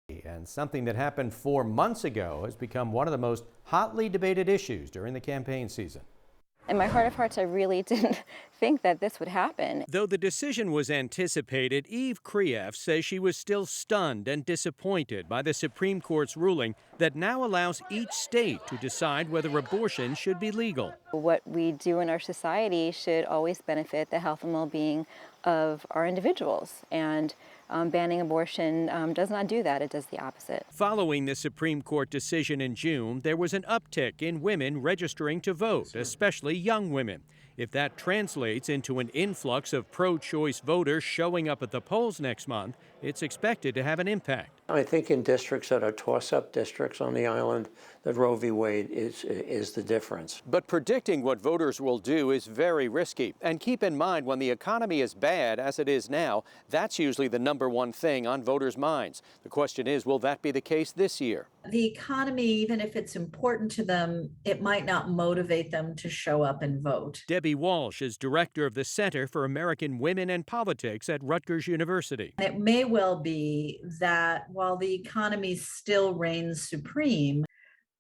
And something that happened 4 months ago has become one of the most hotly debated issues during the campaign season. In my heart of hearts, I really didn't think that this would happen. Though the decision was anticipated, Eve Krief says she was still stunned and disappointed by the Supreme Court's ruling that now allows each state to decide whether abortion should be legal. What we do in our society should always benefit the health and well-being of our individuals, and banning abortion does not do that. It does the opposite. Following the Supreme Court decision in June, there was an uptick in women registering to vote, especially young women. If that translates into an influx of pro-choice voters showing up at the polls next month, it's expected to have an impact. I think in districts that are toss-up districts on the island, that Roe v. Wade is the difference. But predicting what voters will do is very risky. And keep in mind, when the economy is bad, as it is now, that's usually the #1 thing on voters' minds. The question is, will that be the case this year? The economy, even if it's important to them, it might not motivate them to show up and vote. Debbie Walsh is director of the Center for American Women and Politics at Rutgers University. It may well be that while the economy still reigns supreme,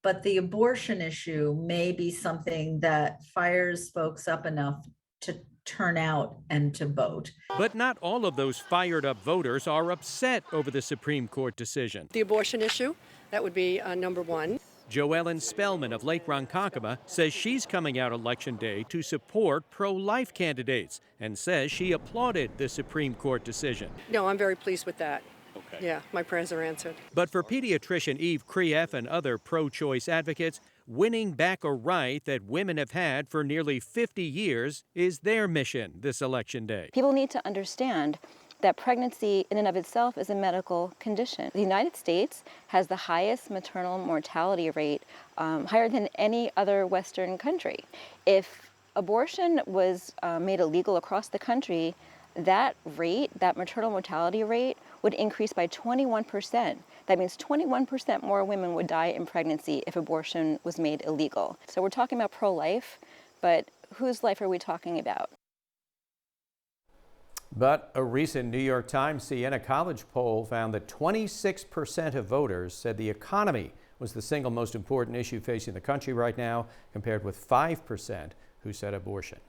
but the abortion issue may be something that fires folks up enough to turn out and to vote. But not all of those fired up voters are upset over the Supreme Court decision. The abortion issue, that would be #1. Joellen Spellman of Lake Ronkonkoma says she's coming out Election Day to support pro-life candidates and says she applauded the Supreme Court decision. No, I'm very pleased with that. Okay. Yeah, my prayers are answered. But for pediatrician Eve Krief and other pro-choice advocates, winning back a right that women have had for nearly 50 years is their mission this Election Day. People need to understand that pregnancy in and of itself is a medical condition. The United States has the highest maternal mortality rate, higher than any other Western country. If abortion was made illegal across the country, that rate, that maternal mortality rate, would increase by 21%. That means 21% more women would die in pregnancy if abortion was made illegal. So we're talking about pro-life, but whose life are we talking about? But a recent New York Times Siena College poll found that 26% of voters said the economy was the single most important issue facing the country right now, compared with 5% who said abortion.